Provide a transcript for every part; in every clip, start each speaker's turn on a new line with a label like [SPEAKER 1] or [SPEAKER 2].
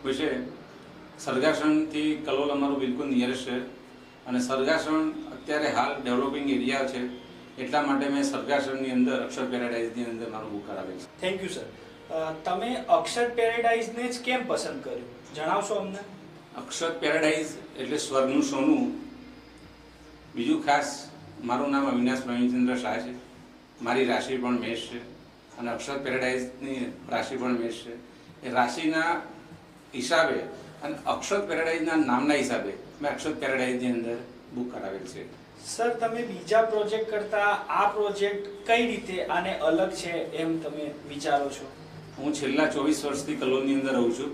[SPEAKER 1] વિશે સરગાસણથી કલોલ અમારું બિલકુલ નિયરેસ્ટ છે અને સરગાસણ અત્યારે હાલ ડેવલપિંગ એરિયા છે, એટલા માટે મેં સરગાસણની અંદર અક્ષર પેરાડાઇઝની અંદર મારું બુક કરાવેલ છે.
[SPEAKER 2] Thank you sir. તમે અક્ષર પેરાડાઇઝને જ કેમ પસંદ કર્યું, જણાવશો અમને?
[SPEAKER 1] અક્ષર પેરાડાઇઝ એટલે સ્વર્ગનું સોનું. બીજું ખાસ મારું નામ અવિનાશ પ્રવીણચંદ્ર શાહ છે, મારી રાશિ પણ મેષ છે અને અક્ષર પેરાડાઇઝની રાશિ પણ મેષ છે. એ રાશિના હિસાબે અને અક્ષર પેરાડાઇઝના નામના હિસાબે મેં અક્ષર પેરાડાઇઝની અંદર બુક કરાવેલ છે.
[SPEAKER 2] સર, તમે બીજા પ્રોજેક્ટ કરતા આ પ્રોજેક્ટ કઈ રીતે આને અલગ છે એમ તમે વિચારો છો?
[SPEAKER 1] હું છેલ્લા 24 વર્ષથી કલોલની અંદર રહું છું.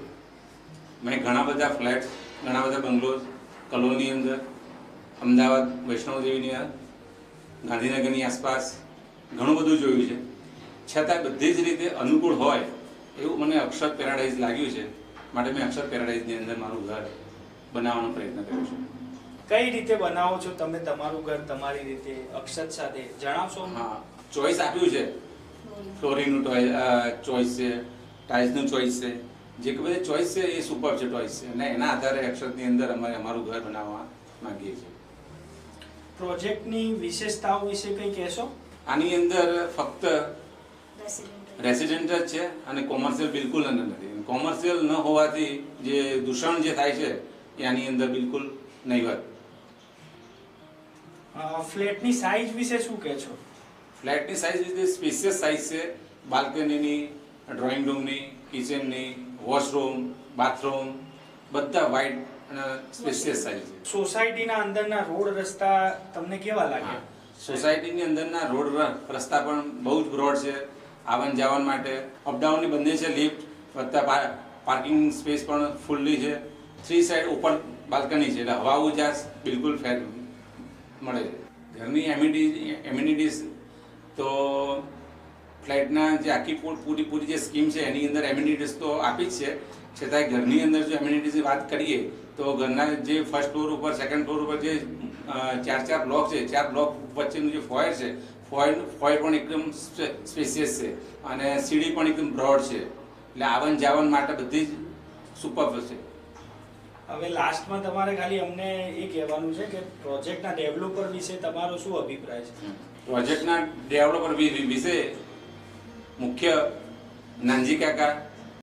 [SPEAKER 1] મેં ઘણા બધા ફ્લેટ્સ, ઘણા બધા બંગલોઝ કલોલની અંદર, અમદાવાદ વૈષ્ણવદેવીની, ગાંધીનગરની આસપાસ ઘણું બધું જોયું છે. છતાં બધી જ રીતે અનુકૂળ હોય એવું મને અક્ષર પેરાડાઇઝ લાગ્યું છે, માટે મેં અક્ષર પેરાડાઇઝની અંદર મારું ઘર બનાવવાનો પ્રયત્ન કર્યો છે.
[SPEAKER 2] કઈ રીતે બનાવો છો તમે તમારું ઘર તમારી રીતે અક્ષર સાથે, જણાવશો?
[SPEAKER 1] હા, ચોઈસ આપ્યું છે. ફ્લોરિંગનું ચોઈસ છે, ટાઇલ્સનું ચોઈસ છે, જે કે બધી ચોઈસ છે એ સુપર છે ચોઈસ છે અને એના આધારે અક્ષરની અંદર અમે અમારું ઘર બનાવવા માંગીએ છીએ.
[SPEAKER 2] પ્રોજેક્ટની વિશેષતાઓ વિશે કંઈ કહેશો?
[SPEAKER 1] આની અંદર ફક્ત રેસિડેન્ટ જ છે અને કોમર્શિયલ બિલકુલ નથી. કોમર્શિયલ ન હોવાથી જે દૂષણ જે થાય છે એ આની અંદર બિલકુલ નહીવત.
[SPEAKER 2] ફ્લેટની સાઇઝ વિશે શું કહેશો?
[SPEAKER 1] ફ્લેટની સાઇઝ વિશે સ્પેશિયસ સાઇઝ છે. બાલ્કનીની, ડ્રોઈંગ રૂમની, કિચનની, વોશરૂમ, બાથરૂમ બધા વાઇડ અને સ્પેશિયસ સાઇઝ છે.
[SPEAKER 2] સોસાયટીના અંદરના રોડ રસ્તા તમને કેવા લાગ્યા?
[SPEAKER 1] સોસાયટીની અંદરના રોડ રસ્તા પણ બહુ જ બ્રોડ છે, આવન જાવન માટે. અપડાઉનની બંને છે લિફ્ટ, વત્તા પાર્કિંગ સ્પેસ પણ ફૂલ્લી છે. 3 સાઈડ ઓપન બાલ્કની છે એટલે હવા ઉજાસ બિલકુલ ફેર મળે છે. ઘરની એમ્યુનિટીઝ તો ફ્લેટના જે આખી પૂરી જે સ્કીમ છે એની અંદર એમ્યુનિટીઝ તો આપી જ છે, છતાંય ઘરની અંદર જો એમ્યુનિટીઝની વાત કરીએ તો ઘરના જે ફર્સ્ટ ફ્લોર ઉપર, સેકન્ડ ફ્લોર ઉપર જે 4 બ્લોક છે, 4 બ્લોક વચ્ચેનું જે ફોયર છે, ફોયર પણ એકદમ સ્પેશિયસ છે અને સીડી પણ એકદમ બ્રોડ છે એટલે આવન જાવન માટે બધી જ સુપર છે.
[SPEAKER 2] હવે લાસ્ટમાં તમારે ખાલી અમને એ કહેવાનું છે કે પ્રોજેક્ટના ડેવલપર વિશે તમારો શું અભિપ્રાય છે?
[SPEAKER 1] પ્રોજેક્ટના ડેવલપર વિશે મુખ્ય નાનજી કાકા,